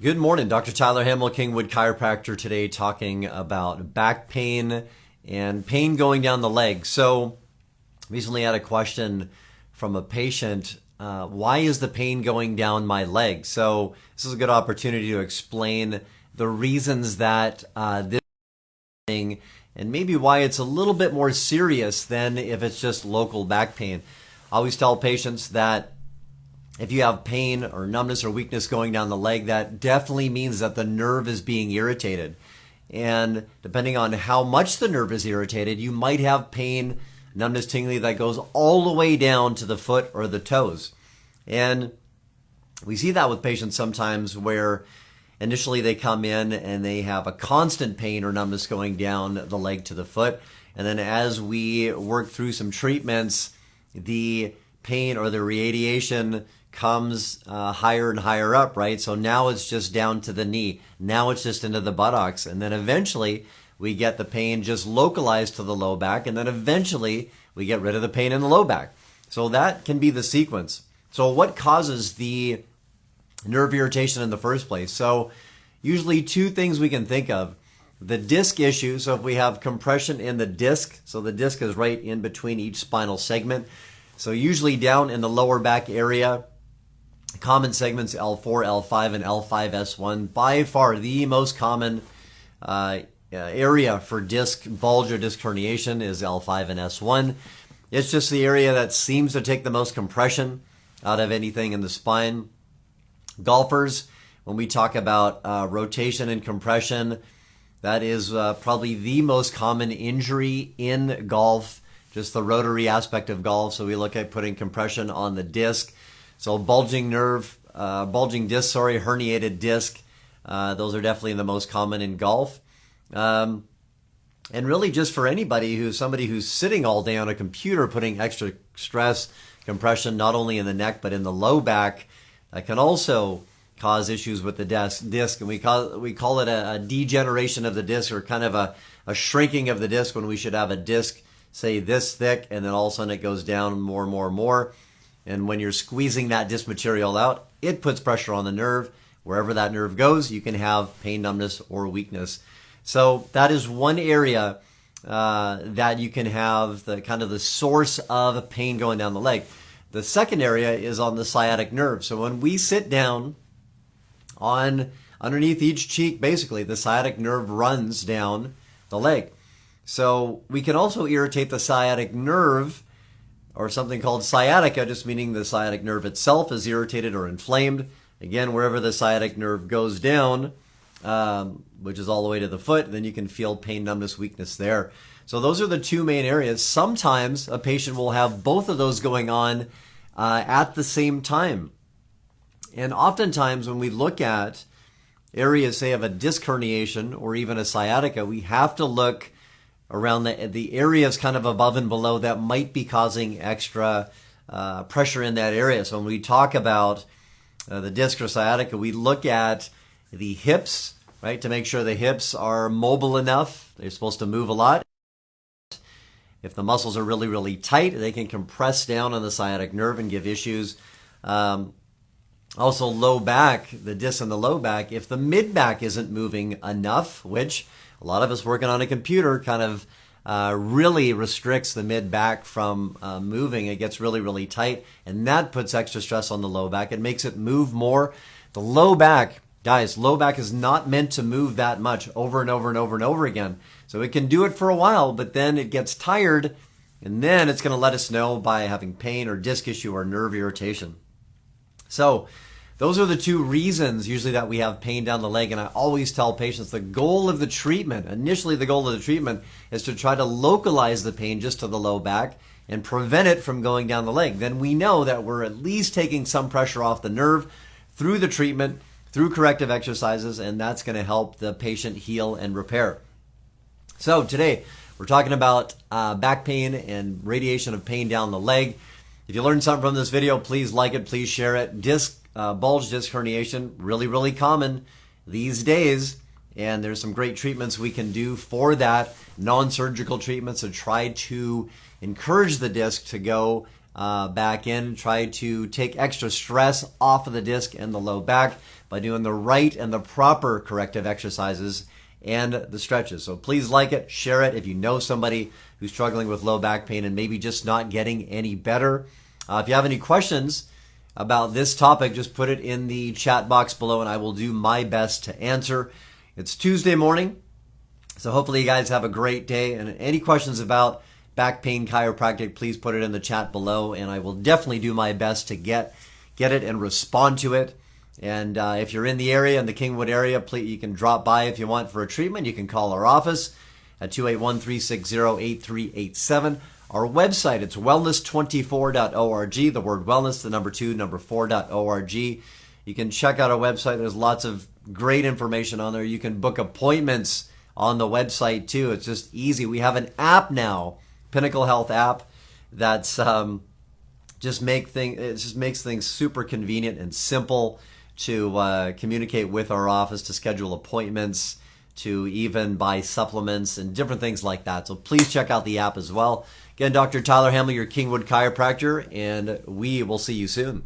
Good morning, Dr. Tyler Hamel, Kingwood Chiropractor, today talking about back pain and pain going down the leg. So recently had a question from a patient, why is the pain going down my leg? So this is a good opportunity to explain the reasons that this thing and maybe why it's a little bit more serious than if it's just local back pain. I always tell patients that if you have pain or numbness or weakness going down the leg, that definitely means that the nerve is being irritated. And depending on how much the nerve is irritated, you might have pain, numbness, tingling that goes all the way down to the foot or the toes. And we see that with patients sometimes where initially they come in and they have a constant pain or numbness going down the leg to the foot. And then as we work through some treatments, the pain or the radiation comes higher and higher up, right? So now it's just down to the knee. Now it's just into the buttocks. And then eventually we get the pain just localized to the low back. And then eventually we get rid of the pain in the low back. So that can be the sequence. So what causes the nerve irritation in the first place? So usually two things we can think of. The disc issue, so if we have compression in the disc, so the disc is right in between each spinal segment. So usually down in the lower back area, common segments L4, L5, and L5S1. By far the most common area for disc bulge or disc herniation is L5 and S1. It's just the area that seems to take the most compression out of anything in the spine. Golfers, when we talk about rotation and compression, that is probably the most common injury in golf, just the rotary aspect of golf. So we look at putting compression on the disc. So bulging nerve, bulging disc, herniated disc, those are definitely the most common in golf. And really just for anybody somebody who's sitting all day on a computer, putting extra stress, compression, not only in the neck, but in the low back, that can also cause issues with the disc. And we call it a degeneration of the disc, or kind of a shrinking of the disc, when we should have a disc, say, this thick, and then all of a sudden it goes down more and more and more. And when you're squeezing that disc material out, it puts pressure on the nerve. Wherever that nerve goes, you can have pain, numbness, or weakness. So that is one area that you can have the kind of the source of pain going down the leg. The second area is on the sciatic nerve. So when we sit down underneath each cheek, basically, the sciatic nerve runs down the leg. So we can also irritate the sciatic nerve, or something called sciatica, just meaning the sciatic nerve itself is irritated or inflamed. Again, wherever the sciatic nerve goes down, which is all the way to the foot, then you can feel pain, numbness, weakness there. So those are the two main areas. Sometimes a patient will have both of those going on at the same time. And oftentimes when we look at areas, say, of a disc herniation or even a sciatica, we have to look around the areas kind of above and below that might be causing extra pressure in that area. So when we talk about the disc or sciatica, we look at the hips, right, to make sure the hips are mobile enough. They're supposed to move a lot. If the muscles are really, really tight, they can compress down on the sciatic nerve and give issues. Also, low back, the disc in the low back, if the mid back isn't moving enough, which a lot of us working on a computer kind of really restricts the mid back from moving. It gets really, really tight, and that puts extra stress on the low back. It makes it move more. The low back, guys, low back is not meant to move that much over and over and over and over again. So it can do it for a while, but then it gets tired, and then it's going to let us know by having pain or disc issue or nerve irritation. So those are the two reasons usually that we have pain down the leg. And I always tell patients the goal of the treatment, initially the goal of the treatment, is to try to localize the pain just to the low back and prevent it from going down the leg. Then we know that we're at least taking some pressure off the nerve through the treatment, through corrective exercises, and that's going to help the patient heal and repair. So today we're talking about back pain and radiation of pain down the leg. If you learned something from this video, please like it, please share it. Bulge disc herniation, really, really common these days. And there's some great treatments we can do for that, non-surgical treatments to try to encourage the disc to go back in, try to take extra stress off of the disc and the low back by doing the right and the proper corrective exercises and the stretches. So please like it, share it if you know somebody who's struggling with low back pain and maybe just not getting any better. If you have any questions about this topic, just put it in the chat box below and I will do my best to answer. It's Tuesday morning, so hopefully you guys have a great day. And any questions about back pain chiropractic, please put it in the chat below and I will definitely do my best to get it and respond to it. And if you're in the area, in the Kingwood area, please, you can drop by if you want for a treatment. You can call our office at 281-360-8387. Our website, it's wellness24.org, the word wellness, the number 2, number 4.org. You can check out our website. There's lots of great information on there. You can book appointments on the website too. It's just easy. We have an app now, Pinnacle Health App, that's just makes things super convenient and simple to communicate with our office, to schedule appointments, to even buy supplements and different things like that. So please check out the app as well. Again, Dr. Tyler Hamel, your Kingwood chiropractor, and we will see you soon.